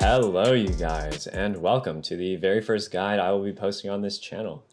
Hello you guys, and welcome to the very first guide I will be posting on this channel.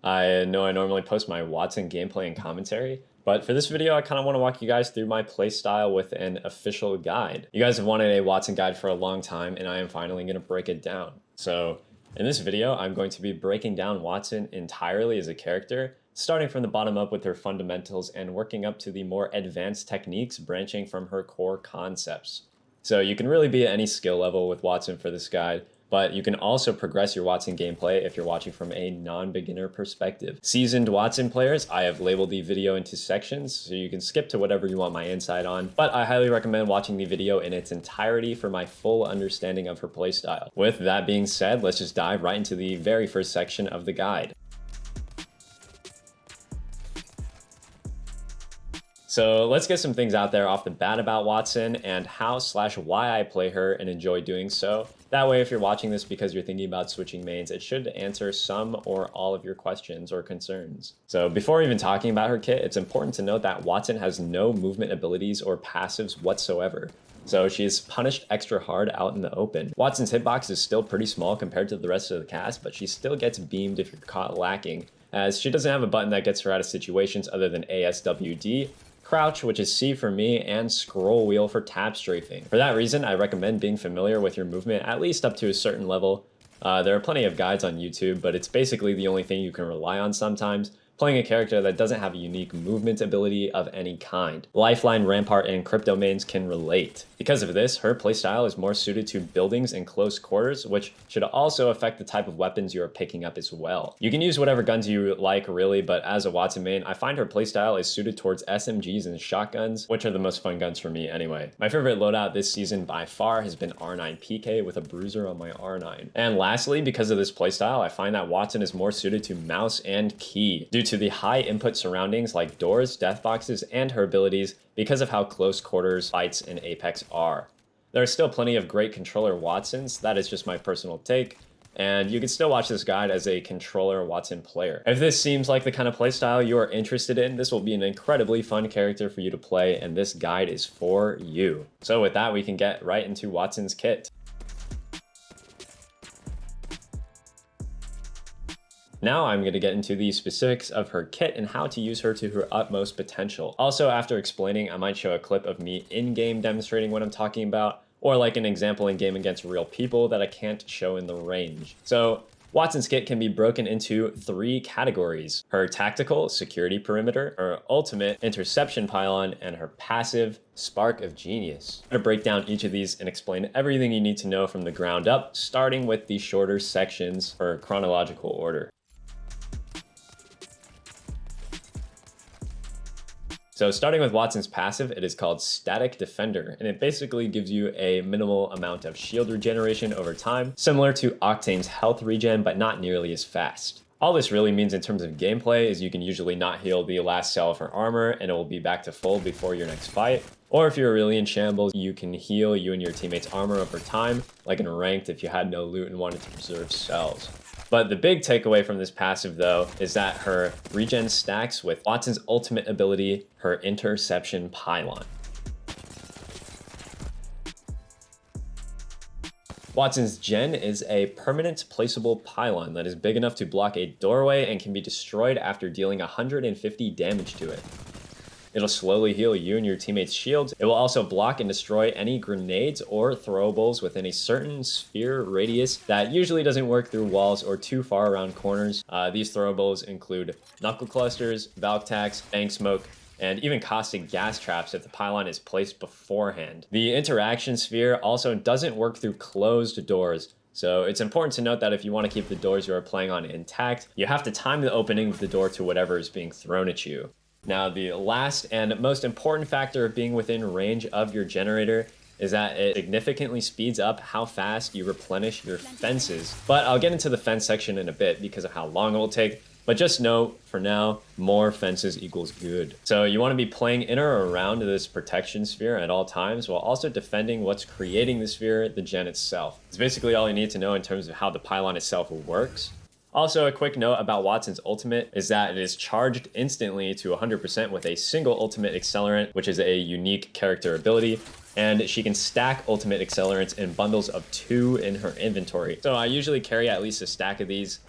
I know I normally post my Wattson gameplay and commentary, but for this video I kind of want to walk you guys through my playstyle with an official guide. You guys have wanted a Wattson guide for a long time, and I am finally going to break it down. So in this video I'm going to be breaking down Wattson entirely as a character, starting from the bottom up with her fundamentals and working up to the more advanced techniques branching from her core concepts. So you can really be at any skill level with Wattson for this guide, but you can also progress your Wattson gameplay if you're watching from a non-beginner perspective. Seasoned Wattson players, I have labeled the video into sections, so you can skip to whatever you want my insight on, but I highly recommend watching the video in its entirety for my full understanding of her playstyle. With that being said, let's just dive right into the very first section of the guide. So let's get some things out there off the bat about Wattson and how/why I play her and enjoy doing so. That way, if you're watching this because you're thinking about switching mains, it should answer some or all of your questions or concerns. So before even talking about her kit, it's important to note that Wattson has no movement abilities or passives whatsoever. So she is punished extra hard out in the open. Wattson's hitbox is still pretty small compared to the rest of the cast, but she still gets beamed if you're caught lacking, as she doesn't have a button that gets her out of situations other than ASWD, crouch, which is C for me, and scroll wheel for tap strafing. For that reason, I recommend being familiar with your movement at least up to a certain level. There are plenty of guides on YouTube, but it's basically the only thing you can rely on sometimes, playing a character that doesn't have a unique movement ability of any kind. Lifeline, Rampart, and Crypto mains can relate. Because of this, her playstyle is more suited to buildings and close quarters, which should also affect the type of weapons you are picking up as well. You can use whatever guns you like really, but as a Wattson main, I find her playstyle is suited towards SMGs and shotguns, which are the most fun guns for me anyway. My favorite loadout this season by far has been R9 PK with a bruiser on my R9. And lastly, because of this playstyle, I find that Wattson is more suited to mouse and key, due to the high input surroundings like doors, death boxes, and her abilities because of how close quarters, fights, and Apex are. There are still plenty of great controller Wattsons, that is just my personal take, and you can still watch this guide as a controller Wattson player. If this seems like the kind of playstyle you are interested in, this will be an incredibly fun character for you to play, and this guide is for you. So with that, we can get right into Wattson's kit. Now I'm going to get into the specifics of her kit and how to use her to her utmost potential. Also, after explaining, I might show a clip of me in-game demonstrating what I'm talking about, or like an example in-game against real people that I can't show in the range. So Wattson's kit can be broken into 3 categories: her tactical, security perimeter, her ultimate, interception pylon, and her passive, spark of genius. I'm going to break down each of these and explain everything you need to know from the ground up, starting with the shorter sections for chronological order. So starting with Wattson's passive, it is called Static Defender, and it basically gives you a minimal amount of shield regeneration over time, similar to Octane's health regen, but not nearly as fast. All this really means in terms of gameplay is you can usually not heal the last cell of her armor, and it will be back to full before your next fight. Or if you're really in shambles, you can heal you and your teammates' armor over time, like in ranked if you had no loot and wanted to preserve cells. But the big takeaway from this passive though is that her regen stacks with Wattson's ultimate ability, her Interception Pylon. Wattson's gen is a permanent placeable pylon that is big enough to block a doorway and can be destroyed after dealing 150 damage to it. It'll slowly heal you and your teammates' shields. It will also block and destroy any grenades or throwables within a certain sphere radius that usually doesn't work through walls or too far around corners. These throwables include knuckle clusters, valk tacks, bank smoke, and even caustic gas traps if the pylon is placed beforehand. The interaction sphere also doesn't work through closed doors, so it's important to note that if you want to keep the doors you are playing on intact, you have to time the opening of the door to whatever is being thrown at you. Now, the last and most important factor of being within range of your generator is that it significantly speeds up how fast you replenish your fences. But I'll get into the fence section in a bit because of how long it will take. But just know, for now, more fences equals good. So you want to be playing in or around this protection sphere at all times while also defending what's creating the sphere, the gen itself. It's basically all you need to know in terms of how the pylon itself works. Also, a quick note about Wattson's ultimate is that it is charged instantly to 100% with a single ultimate accelerant, which is a unique character ability. And she can stack ultimate accelerants in bundles of 2 in her inventory. So I usually carry at least a stack of these,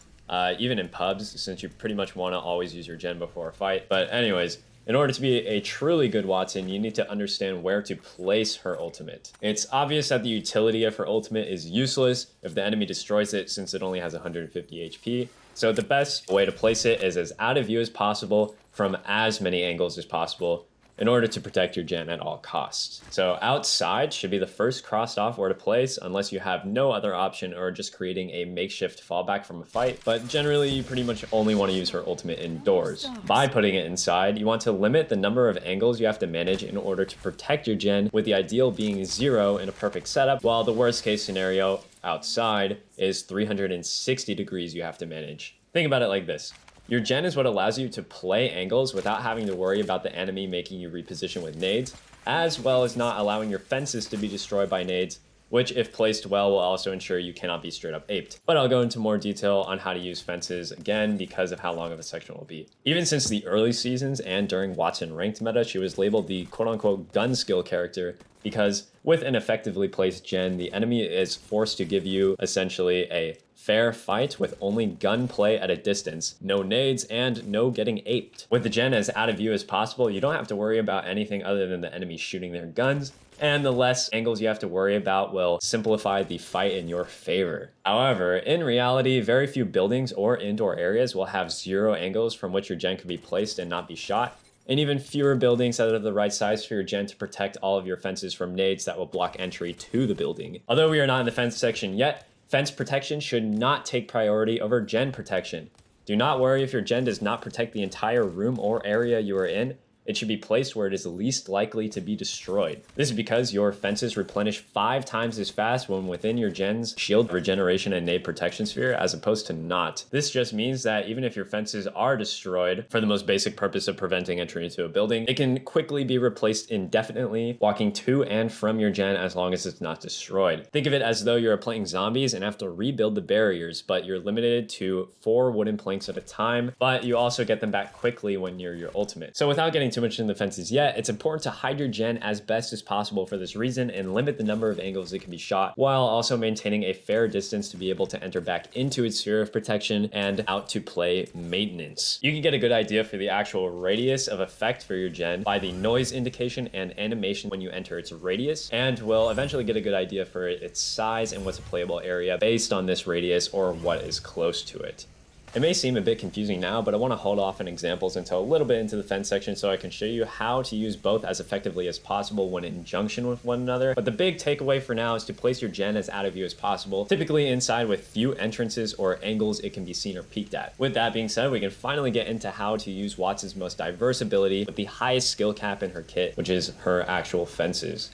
even in pubs, since you pretty much want to always use your gen before a fight. But anyways, in order to be a truly good Wattson, you need to understand where to place her ultimate. It's obvious that the utility of her ultimate is useless if the enemy destroys it, since it only has 150 HP. So the best way to place it is as out of view as possible from as many angles as possible, in order to protect your gen at all costs. So outside should be the first crossed off where to place, unless you have no other option or just creating a makeshift fallback from a fight. But generally, you pretty much only want to use her ultimate indoors. By putting it inside, you want to limit the number of angles you have to manage in order to protect your gen, with the ideal being 0 in a perfect setup, while the worst case scenario outside is 360 degrees you have to manage. Think about it like this. Your gen is what allows you to play angles without having to worry about the enemy making you reposition with nades, as well as not allowing your fences to be destroyed by nades, which if placed well will also ensure you cannot be straight up aped. But I'll go into more detail on how to use fences again because of how long of a section it will be. Even since the early seasons and during Wattson ranked meta, she was labeled the quote-unquote gun skill character, because with an effectively placed gen, the enemy is forced to give you essentially a fair fight with only gunplay at a distance, no nades, and no getting aped. With the gen as out of view as possible, you don't have to worry about anything other than the enemy shooting their guns, and the less angles you have to worry about will simplify the fight in your favor. However, in reality, very few buildings or indoor areas will have 0 angles from which your gen can be placed and not be shot, and even fewer buildings that are the right size for your gen to protect all of your fences from nades that will block entry to the building. Although we are not in the fence section yet, fence protection should not take priority over gen protection. Do not worry if your gen does not protect the entire room or area you are in. It should be placed where it is least likely to be destroyed. This is because your fences replenish 5 times as fast when within your gen's shield regeneration and nade protection sphere, as opposed to not. This just means that even if your fences are destroyed for the most basic purpose of preventing entry into a building, it can quickly be replaced indefinitely, walking to and from your gen as long as it's not destroyed. Think of it as though you're playing zombies and have to rebuild the barriers, but you're limited to 4 wooden planks at a time, but you also get them back quickly when you're your ultimate. So without getting too much in the fences yet, it's important to hide your gen as best as possible for this reason and limit the number of angles it can be shot, while also maintaining a fair distance to be able to enter back into its sphere of protection and out to play maintenance. You can get a good idea for the actual radius of effect for your gen by the noise indication and animation when you enter its radius, and will eventually get a good idea for its size and what's a playable area based on this radius or what is close to it. It may seem a bit confusing now, but I want to hold off on examples until a little bit into the fence section so I can show you how to use both as effectively as possible when in junction with one another. But the big takeaway for now is to place your gen as out of view as possible, typically inside with few entrances or angles it can be seen or peeked at. With that being said, we can finally get into how to use Wattson's most diverse ability with the highest skill cap in her kit, which is her actual fences.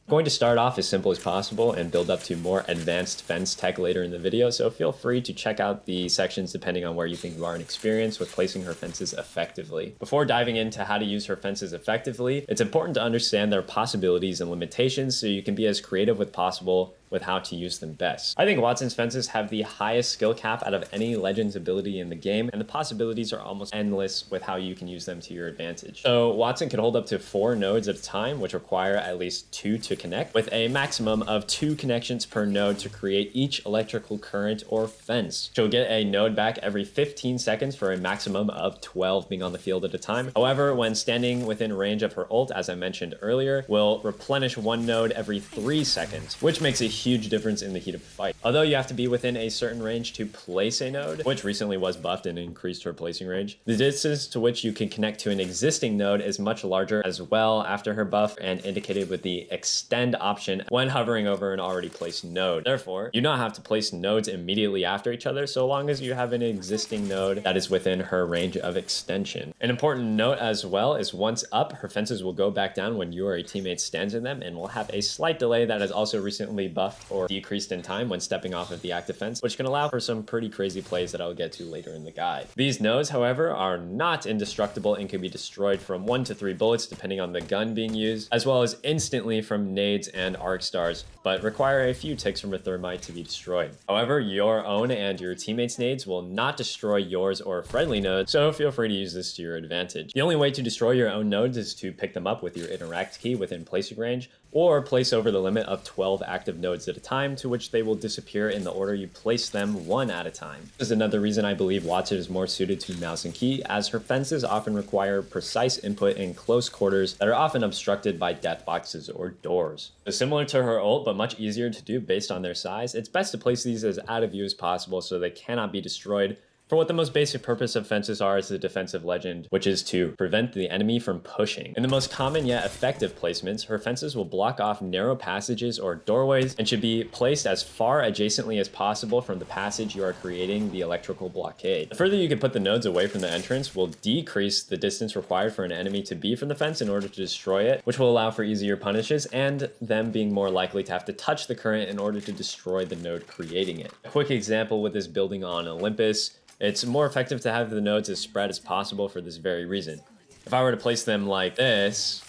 Going to start off as simple as possible and build up to more advanced fence tech later in the video, so feel free to check out the sections depending on where you think you are in experience with placing her fences effectively. Before diving into how to use her fences effectively, it's important to understand their possibilities and limitations so you can be as creative as possible with how to use them best. I think Wattson's fences have the highest skill cap out of any Legends ability in the game, and the possibilities are almost endless with how you can use them to your advantage. So Wattson can hold up to 4 nodes at a time, which require at least 2 to connect, with a maximum of 2 connections per node to create each electrical current or fence. She'll get a node back every 15 seconds for a maximum of 12 being on the field at a time. However, when standing within range of her ult, as I mentioned earlier, will replenish 1 node every 3 seconds, which makes a huge difference in the heat of the fight. Although you have to be within a certain range to place a node, which recently was buffed and increased her placing range, the distance to which you can connect to an existing node is much larger as well after her buff, and indicated with the extend option when hovering over an already placed node. Therefore, you don't have to place nodes immediately after each other so long as you have an existing node that is within her range of extension. An important note as well is once up, her fences will go back down when you or a teammate stands in them, and will have a slight delay that is also recently buffed or decreased in time when stepping stepping off of the active fence, which can allow for some pretty crazy plays that I'll get to later in the guide. These nodes, however, are not indestructible and can be destroyed from 1 to 3 bullets depending on the gun being used, as well as instantly from nades and arc stars, but require a few ticks from a thermite to be destroyed. However, your own and your teammates' nades will not destroy yours or friendly nodes, so feel free to use this to your advantage. The only way to destroy your own nodes is to pick them up with your interact key within placing range, or place over the limit of 12 active nodes at a time, to which they will disappear in the order you place them, one at a time. This is another reason I believe Wattson is more suited to mouse and key, as her fences often require precise input in close quarters that are often obstructed by death boxes or doors. So similar to her ult, but much easier to do based on their size, it's best to place these as out of view as possible so they cannot be destroyed for what the most basic purpose of fences are as the defensive legend, which is to prevent the enemy from pushing. In the most common yet effective placements, her fences will block off narrow passages or doorways and should be placed as far adjacently as possible from the passage you are creating the electrical blockade. The further you can put the nodes away from the entrance will decrease the distance required for an enemy to be from the fence in order to destroy it, which will allow for easier punishes and them being more likely to have to touch the current in order to destroy the node creating it. A quick example with this building on Olympus: it's more effective to have the nodes as spread as possible for this very reason. If I were to place them like this,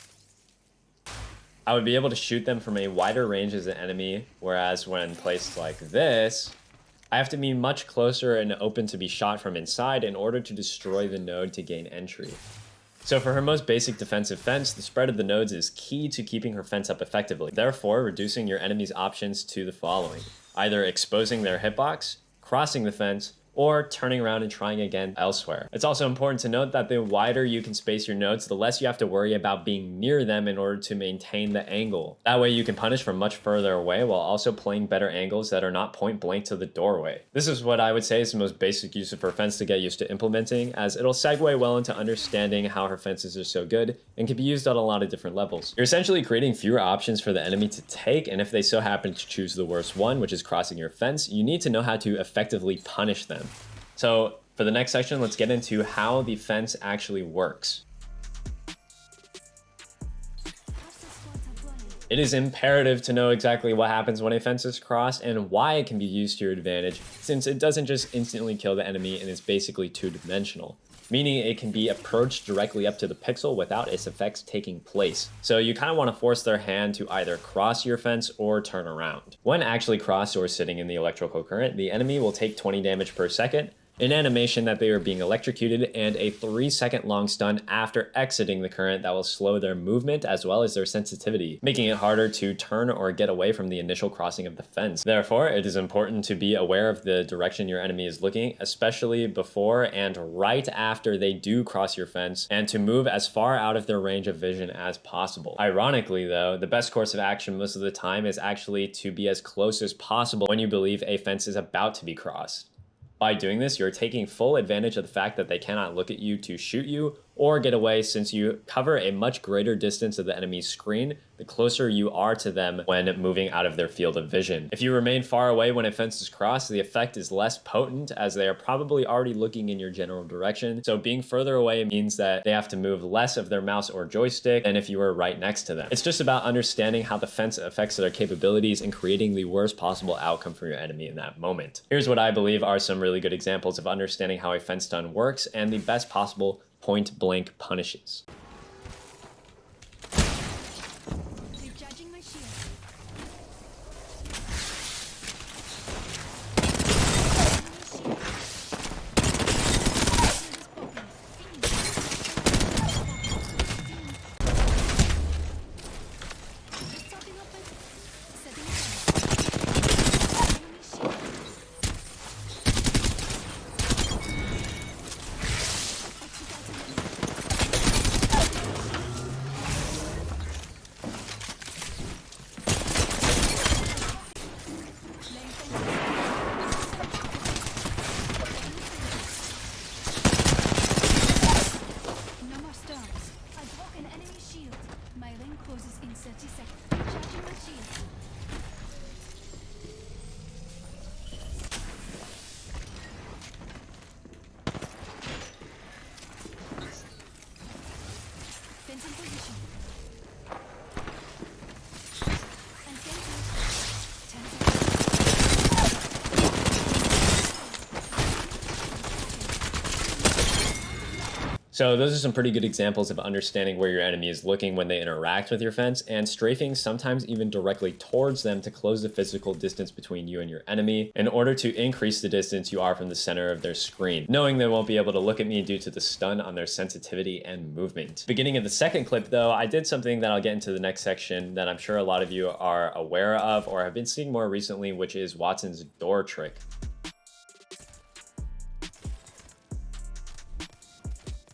I would be able to shoot them from a wider range as an enemy, whereas when placed like this, I have to be much closer and open to be shot from inside in order to destroy the node to gain entry. So for her most basic defensive fence, the spread of the nodes is key to keeping her fence up effectively, therefore reducing your enemy's options to the following: either exposing their hitbox, crossing the fence, or turning around and trying again elsewhere. It's also important to note that the wider you can space your nodes, the less you have to worry about being near them in order to maintain the angle. That way you can punish from much further away while also playing better angles that are not point blank to the doorway. This is what I would say is the most basic use of her fence to get used to implementing, as it'll segue well into understanding how her fences are so good and can be used at a lot of different levels. You're essentially creating fewer options for the enemy to take, and if they so happen to choose the worst one, which is crossing your fence, you need to know how to effectively punish them. So for the next section, let's get into how the fence actually works. It is imperative to know exactly what happens when a fence is crossed and why it can be used to your advantage, since it doesn't just instantly kill the enemy and is basically two-dimensional, meaning it can be approached directly up to the pixel without its effects taking place. So you kind of want to force their hand to either cross your fence or turn around. When actually crossed or sitting in the electrical current, the enemy will take 20 damage per second, an animation that they are being electrocuted, and a 3-second long stun after exiting the current that will slow their movement as well as their sensitivity, making it harder to turn or get away from the initial crossing of the fence. Therefore, it is important to be aware of the direction your enemy is looking, especially before and right after they do cross your fence, and to move as far out of their range of vision as possible. Ironically though, the best course of action most of the time is actually to be as close as possible when you believe a fence is about to be crossed. By doing this, you're taking full advantage of the fact that they cannot look at you to shoot you or get away, since you cover a much greater distance of the enemy's screen the closer you are to them when moving out of their field of vision. If you remain far away when a fence is crossed, the effect is less potent as they are probably already looking in your general direction. So being further away means that they have to move less of their mouse or joystick than if you were right next to them. It's just about understanding how the fence affects their capabilities and creating the worst possible outcome for your enemy in that moment. Here's what I believe are some really good examples of understanding how a fence stun works and the best possible point blank punishes. Recharging my shield. So those are some pretty good examples of understanding where your enemy is looking when they interact with your fence, and strafing sometimes even directly towards them to close the physical distance between you and your enemy in order to increase the distance you are from the center of their screen, knowing they won't be able to look at me due to the stun on their sensitivity and movement. Beginning of the second clip though, I did something that I'll get into the next section that I'm sure a lot of you are aware of or have been seeing more recently, which is Wattson's door trick.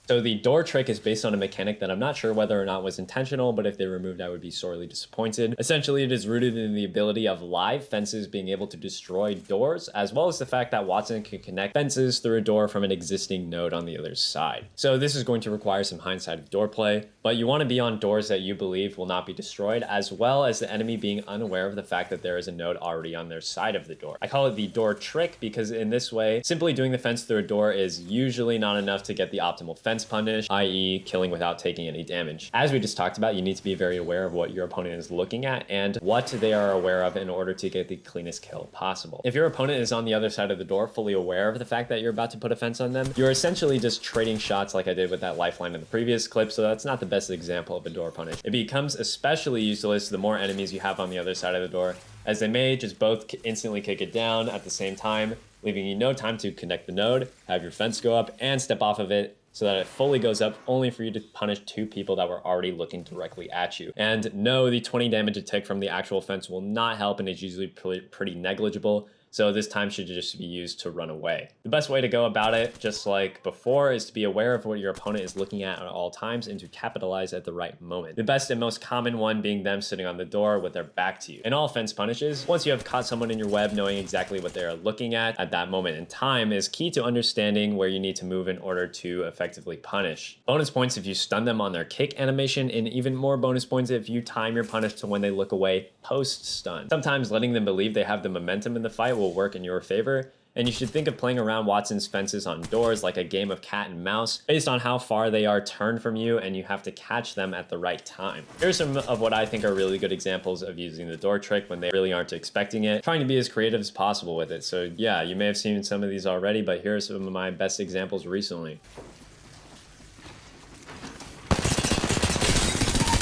So the door trick is based on a mechanic that I'm not sure whether or not was intentional, but if they removed, I would be sorely disappointed. Essentially, it is rooted in the ability of live fences being able to destroy doors, as well as the fact that Wattson can connect fences through a door from an existing node on the other side. So this is going to require some hindsight of door play, but you want to be on doors that you believe will not be destroyed, as well as the enemy being unaware of the fact that there is a node already on their side of the door. I call it the door trick because in this way, simply doing the fence through a door is usually not enough to get the optimal fence punish, i.e. killing without taking any damage. As we just talked about, you need to be very aware of what your opponent is looking at and what they are aware of in order to get the cleanest kill possible. If your opponent is on the other side of the door, fully aware of the fact that you're about to put a fence on them, you're essentially just trading shots like I did with that lifeline in the previous clip, so that's not the best example of a door punish. It becomes especially useless the more enemies you have on the other side of the door, as they may just both instantly kick it down at the same time, leaving you no time to connect the node, have your fence go up, and step off of it, so that it fully goes up only for you to punish two people that were already looking directly at you. And no, the 20 damage a tick from the actual fence will not help, and it's usually pretty negligible. So this time should just be used to run away. The best way to go about it, just like before, is to be aware of what your opponent is looking at all times and to capitalize at the right moment. The best and most common one being them sitting on the door with their back to you. In all fence punishes, once you have caught someone in your web, knowing exactly what they are looking at that moment in time is key to understanding where you need to move in order to effectively punish. Bonus points if you stun them on their kick animation, and even more bonus points if you time your punish to when they look away post-stun. Sometimes letting them believe they have the momentum in the fight will work in your favor, and you should think of playing around Wattson's fences on doors like a game of cat and mouse based on how far they are turned from you, and you have to catch them at the right time. Here's some of what I think are really good examples of using the door trick when they really aren't expecting it, trying to be as creative as possible with it. So yeah, you may have seen some of these already, but here are some of my best examples recently.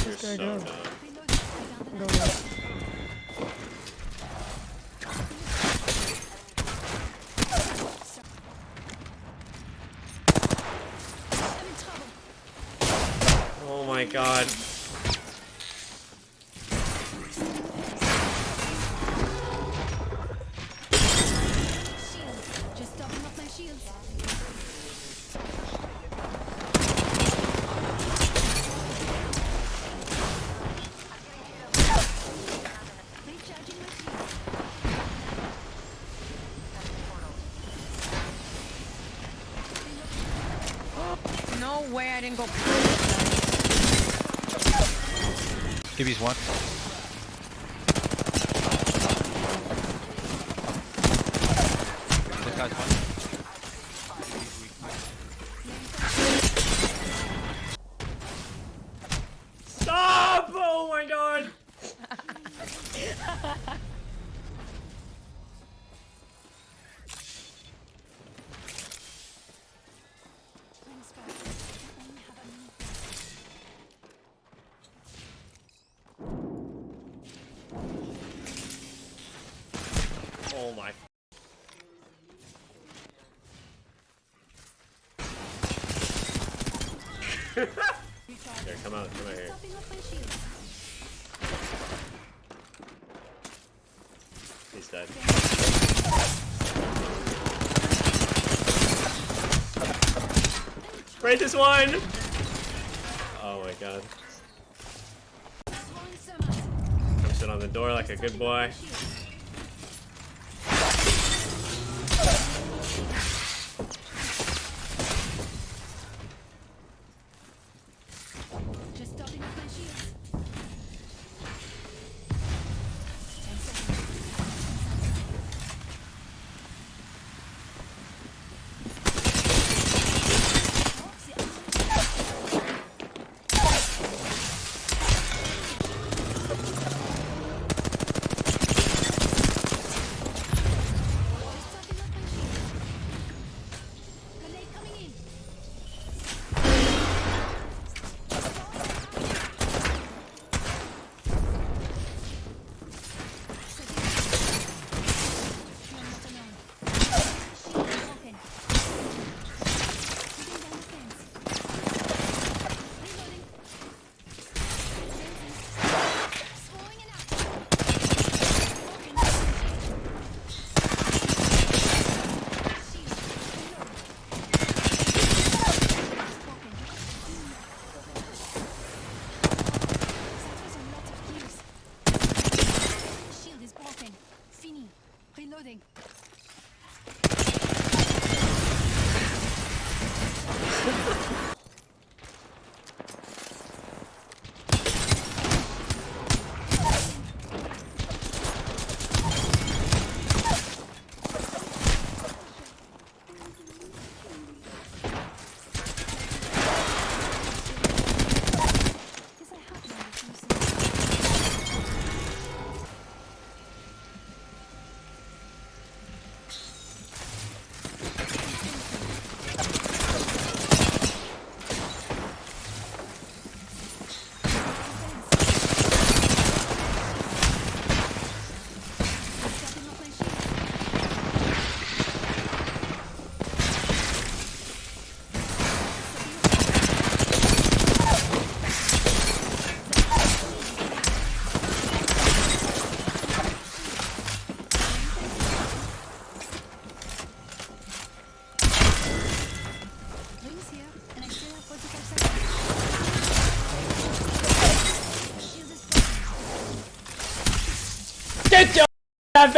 You're so dumb. Oh my god. Just topping up my shields. Recharging my shields. No way I didn't go. Gibby's one. This guy's one. Stop! Oh my god! Thanks, guys. I only have a minute. Oh my. Here, come out here. Topping up my shields. He's dead. Break this one! Oh my god. Throwing thermite. Come sit on the door like a good boy. Just topping up my shields. 10 seconds.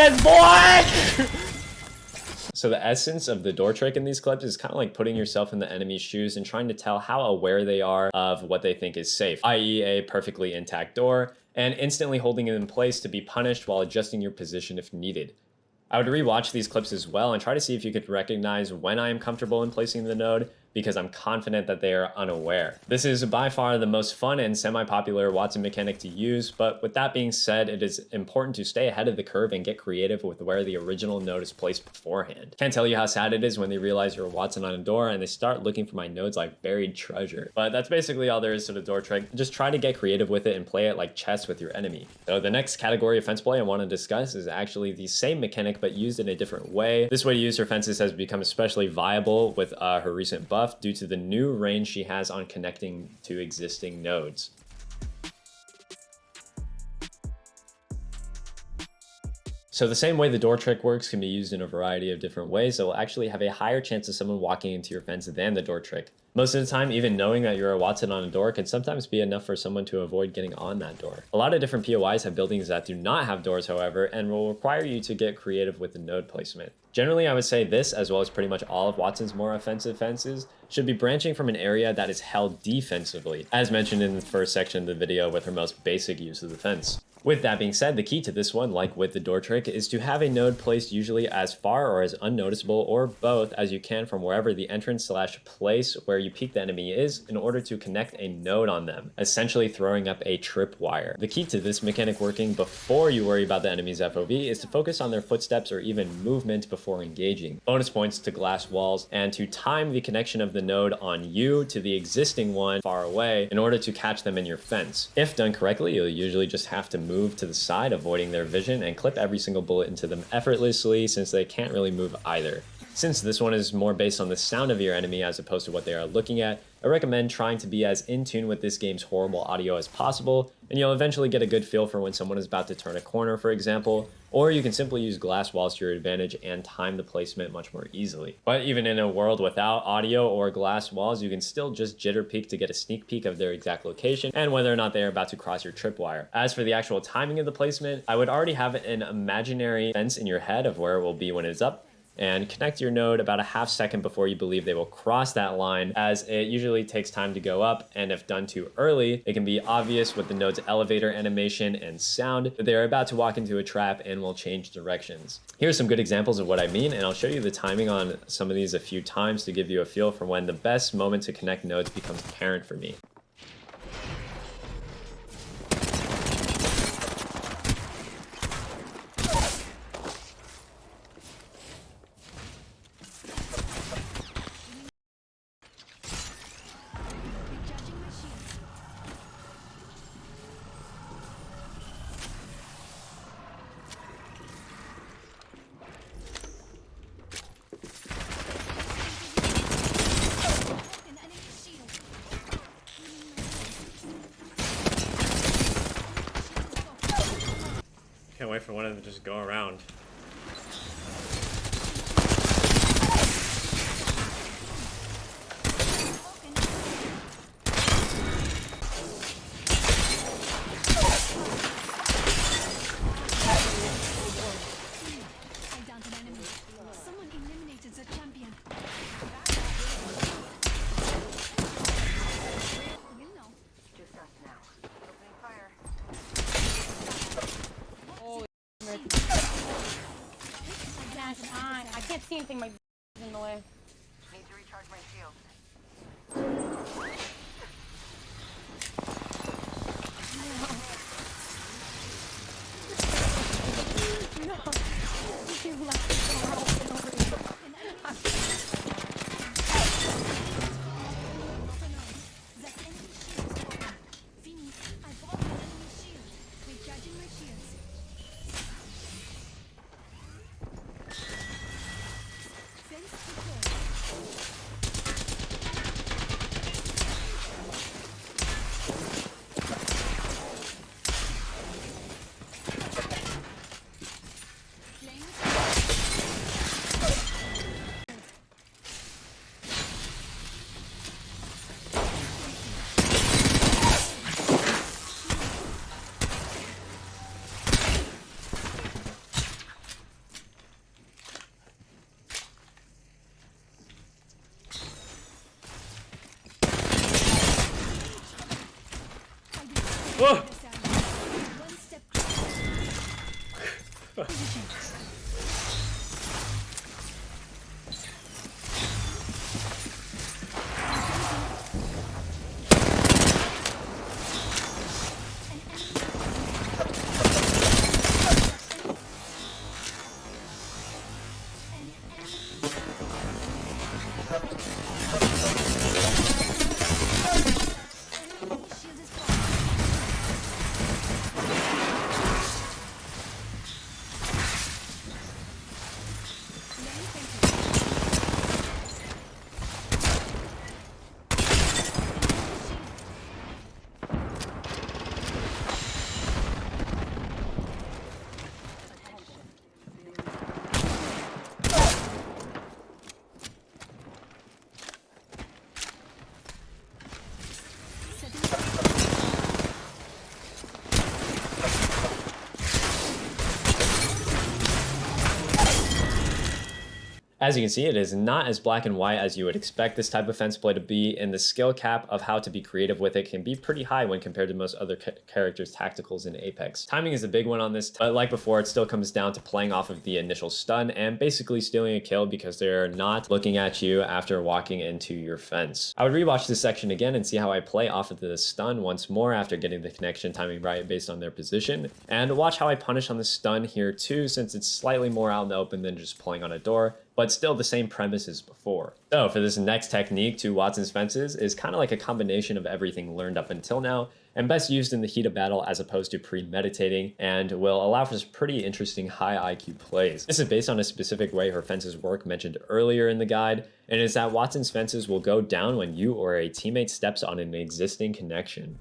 defense, boy! So the essence of the door trick in these clips is kind of like putting yourself in the enemy's shoes and trying to tell how aware they are of what they think is safe, i.e. a perfectly intact door, and instantly holding it in place to be punished while adjusting your position if needed. I would rewatch these clips as well and try to see if you could recognize when I am comfortable in placing the node, because I'm confident that they are unaware. This is by far the most fun and semi-popular Wattson mechanic to use, but with that being said, it is important to stay ahead of the curve and get creative with where the original node is placed beforehand. Can't tell you how sad it is when they realize you're Wattson on a door and they start looking for my nodes like buried treasure. But that's basically all there is to the door trick. Just try to get creative with it and play it like chess with your enemy. So the next category of fence play I want to discuss is actually the same mechanic but used in a different way. This way to use her fences has become especially viable with her recent buff due to the new range she has on connecting to existing nodes. So the same way the door trick works can be used in a variety of different ways that will actually have a higher chance of someone walking into your fence than the door trick. Most of the time, even knowing that you're a Wattson on a door can sometimes be enough for someone to avoid getting on that door. A lot of different POIs have buildings that do not have doors, however, and will require you to get creative with the node placement. Generally, I would say this, as well as pretty much all of Wattson's more offensive fences, should be branching from an area that is held defensively, as mentioned in the first section of the video with her most basic use of the fence. With that being said, the key to this one, like with the door trick, is to have a node placed usually as far or as unnoticeable or both as you can from wherever the entrance/place where you peek the enemy is in order to connect a node on them, essentially throwing up a tripwire. The key to this mechanic working before you worry about the enemy's FOV is to focus on their footsteps or even movement before engaging. Bonus points to glass walls, and to time the connection of the node on you to the existing one far away in order to catch them in your fence. If done correctly, you'll usually just have to move to the side, avoiding their vision, and clip every single bullet into them effortlessly since they can't really move either. Since this one is more based on the sound of your enemy as opposed to what they are looking at, I recommend trying to be as in tune with this game's horrible audio as possible, and you'll eventually get a good feel for when someone is about to turn a corner, for example, or you can simply use glass walls to your advantage and time the placement much more easily. But even in a world without audio or glass walls, you can still just jitter peek to get a sneak peek of their exact location and whether or not they are about to cross your tripwire. As for the actual timing of the placement, I would already have an imaginary fence in your head of where it will be when it's up, and connect your node about a half second before you believe they will cross that line, as it usually takes time to go up, and if done too early, it can be obvious with the node's elevator animation and sound that they are about to walk into a trap and will change directions. Here's some good examples of what I mean, and I'll show you the timing on some of these a few times to give you a feel for when the best moment to connect nodes becomes apparent for me. Can't wait for one of them to just go around. I downed an enemy. Someone eliminated the champion. You know. Just us now. Opening fire. I can't see anything. My is in the way. Need to recharge my shield. No. You left the door open over here. That enemy shield is broken. Fini, I broke an enemy shield. Recharging my shields. Whoa! One step shield is blocked. As you can see, it is not as black and white as you would expect this type of fence play to be, and the skill cap of how to be creative with it can be pretty high when compared to most other characters' tacticals in Apex. Timing is a big one on this, but like before, it still comes down to playing off of the initial stun and basically stealing a kill because they're not looking at you after walking into your fence. I would rewatch this section again and see how I play off of the stun once more after getting the connection timing right based on their position, and watch how I punish on the stun here too, since it's slightly more out in the open than just playing on a door, but still the same premise as before. So for this next technique to Wattson's fences is kind of like a combination of everything learned up until now, and best used in the heat of battle as opposed to premeditating, and will allow for some pretty interesting high IQ plays. This is based on a specific way her fences work mentioned earlier in the guide, and is that Wattson's fences will go down when you or a teammate steps on an existing connection.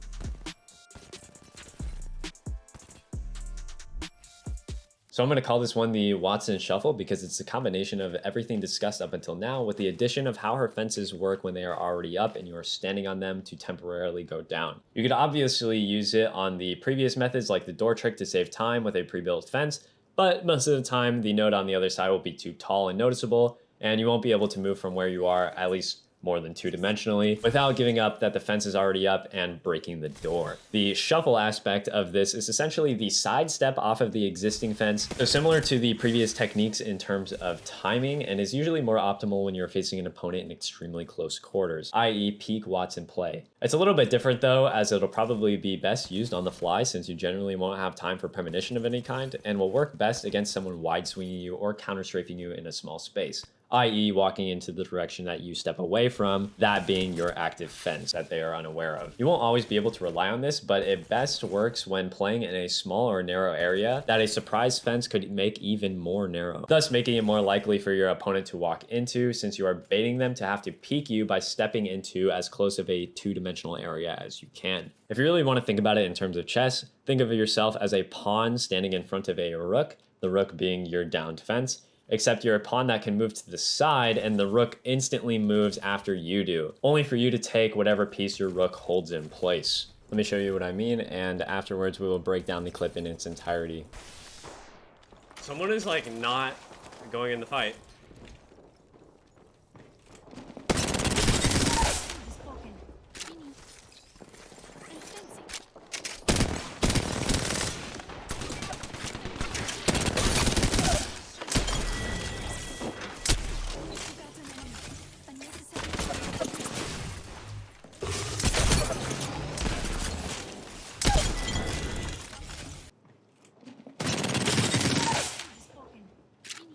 So I'm going to call this one the Wattson Shuffle because it's a combination of everything discussed up until now with the addition of how her fences work when they are already up and you are standing on them to temporarily go down. You could obviously use it on the previous methods like the door trick to save time with a pre-built fence, but most of the time the node on the other side will be too tall and noticeable, and you won't be able to move from where you are, at least more than two-dimensionally, without giving up that the fence is already up and breaking the door. The shuffle aspect of this is essentially the sidestep off of the existing fence, so similar to the previous techniques in terms of timing, and is usually more optimal when you're facing an opponent in extremely close quarters, i.e. peak Wattson play. It's a little bit different though, as it'll probably be best used on the fly since you generally won't have time for premonition of any kind, and will work best against someone wide swinging you or counter strafing you in a small space, i.e. walking into the direction that you step away from, that being your active fence that they are unaware of. You won't always be able to rely on this, but it best works when playing in a small or narrow area that a surprise fence could make even more narrow, thus making it more likely for your opponent to walk into, since you are baiting them to have to peek you by stepping into as close of a two-dimensional area as you can. If you really want to think about it in terms of chess, think of yourself as a pawn standing in front of a rook, the rook being your downed fence, except you're a pawn that can move to the side and the rook instantly moves after you do, only for you to take whatever piece your rook holds in place. Let me show you what I mean, and afterwards we will break down the clip in its entirety. Someone is like not going in the fight. is broken. Fini. And fencing. You got an enemy. Unnecessary. Is broken. Fini.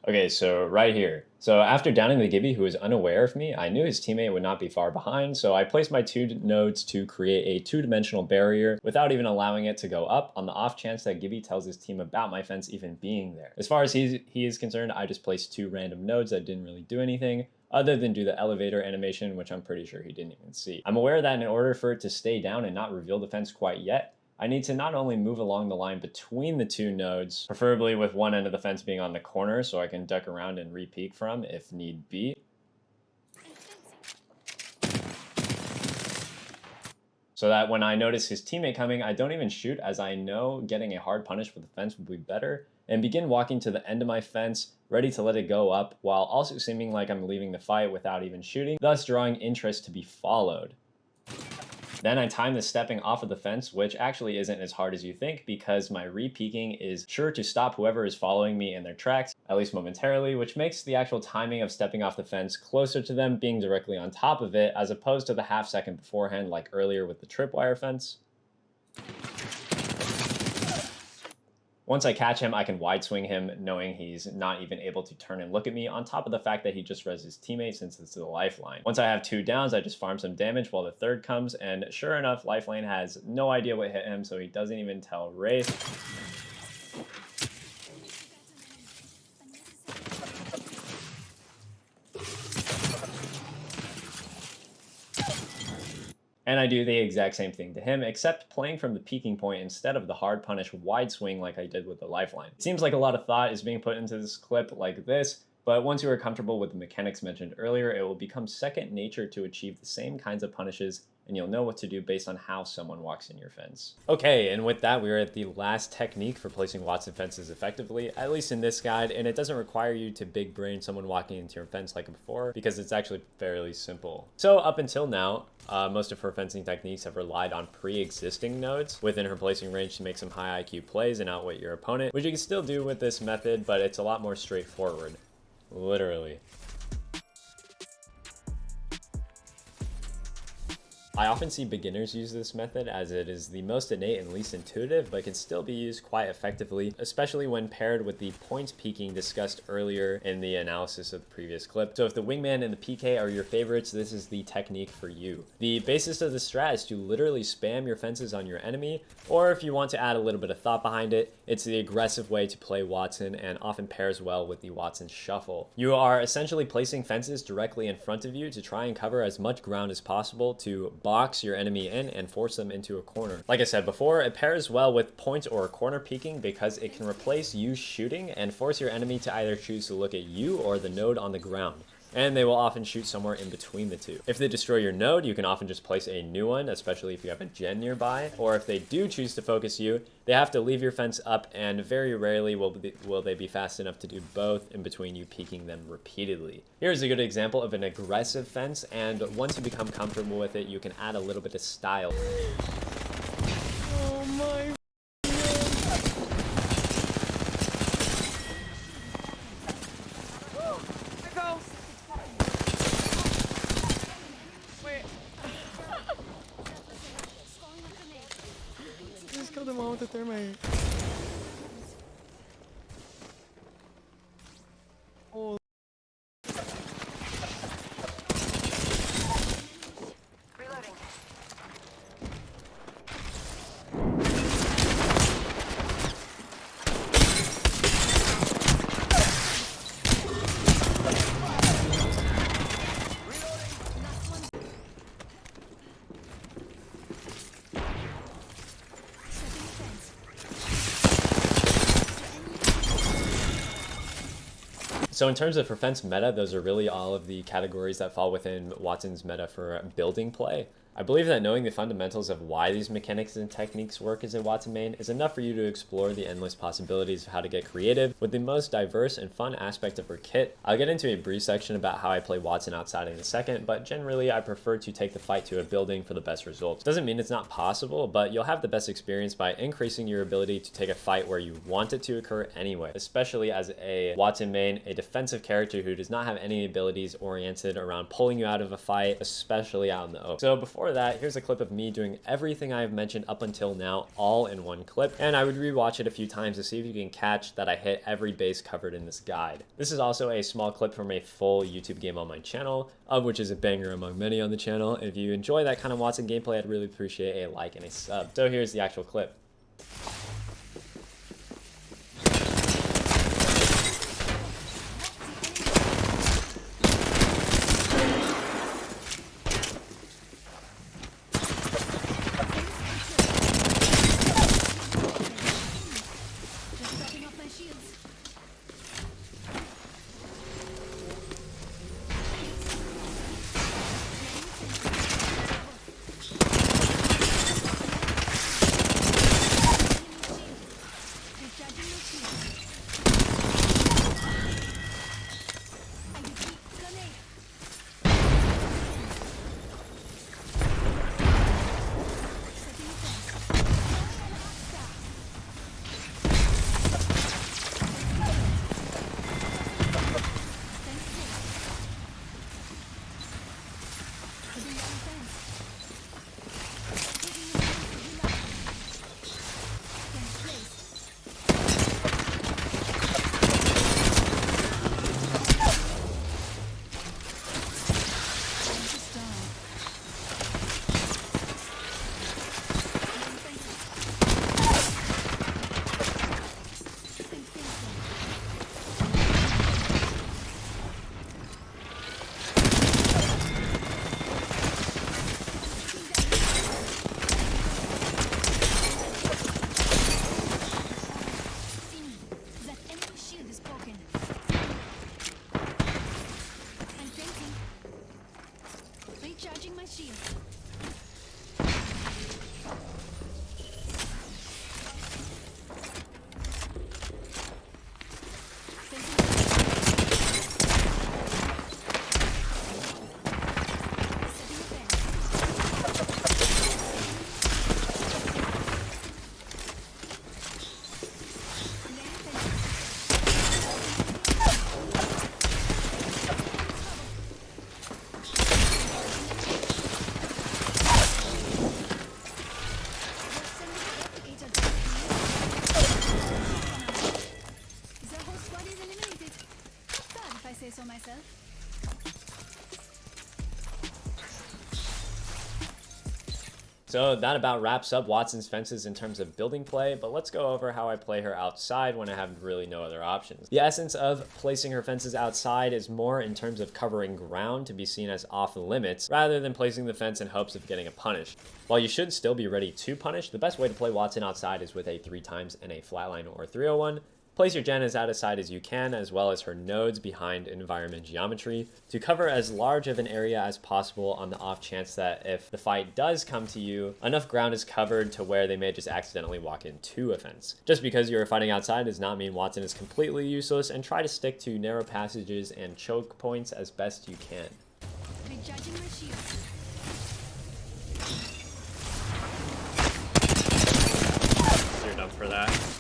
Okay, so right here. So after downing the Gibby, who was unaware of me, I knew his teammate would not be far behind, so I placed my two nodes to create a two-dimensional barrier without even allowing it to go up on the off chance that Gibby tells his team about my fence even being there. As far as he is concerned, I just placed two random nodes that didn't really do anything, other than do the elevator animation, which I'm pretty sure he didn't even see. I'm aware that in order for it to stay down and not reveal the fence quite yet, I need to not only move along the line between the two nodes, preferably with one end of the fence being on the corner so I can duck around and re-peek from if need be, so that when I notice his teammate coming, I don't even shoot, as I know getting a hard punish with the fence would be better, and begin walking to the end of my fence, ready to let it go up, while also seeming like I'm leaving the fight without even shooting, thus drawing interest to be followed. Then I time the stepping off of the fence, which actually isn't as hard as you think because my re-peeking is sure to stop whoever is following me in their tracks, at least momentarily, which makes the actual timing of stepping off the fence closer to them being directly on top of it as opposed to the half second beforehand like earlier with the tripwire fence. Once I catch him, I can wide swing him, knowing he's not even able to turn and look at me, on top of the fact that he just res his teammate since it's the lifeline. Once I have 2 downs, I just farm some damage while the third comes, and sure enough, lifeline has no idea what hit him, so he doesn't even tell Wraith. And I do the exact same thing to him, except playing from the peaking point instead of the hard punish wide swing like I did with the lifeline. It seems like a lot of thought is being put into this clip like this, but once you are comfortable with the mechanics mentioned earlier, it will become second nature to achieve the same kinds of punishes, and you'll know what to do based on how someone walks in your fence. Okay, and with that, we are at the last technique for placing Wattson fences effectively, at least in this guide, and it doesn't require you to big brain someone walking into your fence like before, because it's actually fairly simple. So up until now, most of her fencing techniques have relied on pre-existing nodes within her placing range to make some high IQ plays and outwit your opponent, which you can still do with this method, but it's a lot more straightforward. Literally. I often see beginners use this method as it is the most innate and least intuitive, but can still be used quite effectively, especially when paired with the point peeking discussed earlier in the analysis of the previous clip. So if the wingman and the PK are your favorites, this is the technique for you. The basis of the strat is to literally spam your fences on your enemy, or if you want to add a little bit of thought behind it, it's the aggressive way to play Wattson and often pairs well with the Wattson shuffle. You are essentially placing fences directly in front of you to try and cover as much ground as possible to box your enemy in and force them into a corner. Like I said before, it pairs well with point or corner peeking because it can replace you shooting and force your enemy to either choose to look at you or the node on the ground. And they will often shoot somewhere in between the two. If they destroy your node, you can often just place a new one, especially if you have a gen nearby. Or if they do choose to focus you, they have to leave your fence up, and very rarely will they be fast enough to do both in between you peeking them repeatedly. Here's a good example of an aggressive fence, and once you become comfortable with it, you can add a little bit of style. Oh my. Just killed him all with the thermite. Oh. Reloading. So in terms of for fence meta, those are really all of the categories that fall within Wattson's meta for building play. I believe that knowing the fundamentals of why these mechanics and techniques work as a Wattson main is enough for you to explore the endless possibilities of how to get creative with the most diverse and fun aspect of her kit. I'll get into a brief section about how I play Wattson outside in a second, but generally I prefer to take the fight to a building for the best results. Doesn't mean it's not possible, but you'll have the best experience by increasing your ability to take a fight where you want it to occur anyway, especially as a Wattson main, a defensive character who does not have any abilities oriented around pulling you out of a fight, especially out in the open. So before that, here's a clip of me doing everything I've mentioned up until now all in one clip, and I would rewatch it a few times to see if you can catch that I hit every base covered in this guide. This is also a small clip from a full YouTube game on my channel, of which is a banger among many on the channel. If you enjoy that kind of Wattson gameplay, I'd really appreciate a like and a sub. So here's the actual clip. Recharging my shield. So myself. So that about wraps up Wattson's fences in terms of building play, but let's go over how I play her outside when I have really no other options. The essence of placing her fences outside is more in terms of covering ground to be seen as off limits, rather than placing the fence in hopes of getting a punish. While you should still be ready to punish, the best way to play Wattson outside is with a 3x and a flatline or 301. Place your gen as out of sight as you can, as well as her nodes behind environment geometry, to cover as large of an area as possible on the off chance that if the fight does come to you, enough ground is covered to where they may just accidentally walk into a fence. Just because you're fighting outside does not mean Wattson is completely useless, and try to stick to narrow passages and choke points as best you can. Recharging my shield. You're done for that.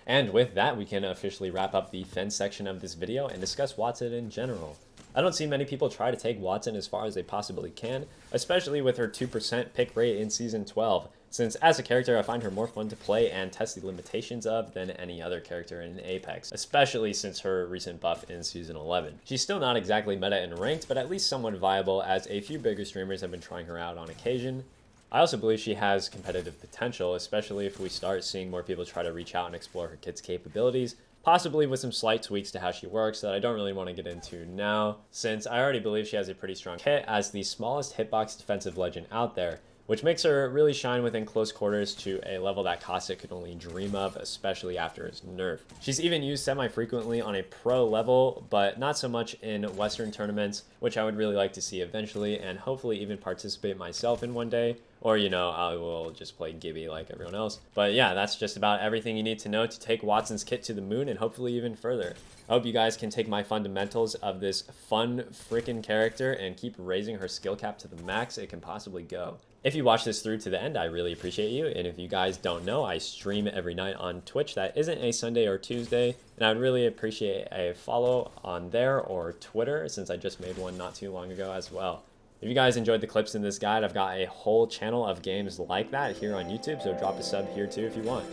And with that, we can officially wrap up the fence section of this video and discuss Wattson in general. I don't see many people try to take Wattson as far as they possibly can, especially with her 2% pick rate in Season 12, since as a character I find her more fun to play and test the limitations of than any other character in Apex, especially since her recent buff in Season 11. She's still not exactly meta in ranked, but at least somewhat viable, as a few bigger streamers have been trying her out on occasion. I also believe she has competitive potential, especially if we start seeing more people try to reach out and explore her kit's capabilities, possibly with some slight tweaks to how she works that I don't really want to get into now, since I already believe she has a pretty strong kit as the smallest hitbox defensive legend out there, which makes her really shine within close quarters to a level that Caustic could only dream of, especially after his nerf. She's even used semi-frequently on a pro level, but not so much in Western tournaments, which I would really like to see eventually, and hopefully even participate myself in one day. Or, you know, I will just play Gibby like everyone else. But yeah, that's just about everything you need to know to take Wattson's kit to the moon and hopefully even further. I hope you guys can take my fundamentals of this fun freaking character and keep raising her skill cap to the max it can possibly go. If you watch this through to the end, I really appreciate you. And if you guys don't know, I stream every night on Twitch that isn't a Sunday or Tuesday. And I would really appreciate a follow on there or Twitter, since I just made one not too long ago as well. If you guys enjoyed the clips in this guide, I've got a whole channel of games like that here on YouTube, so drop a sub here too if you want.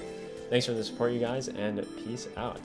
Thanks for the support, you guys, and peace out.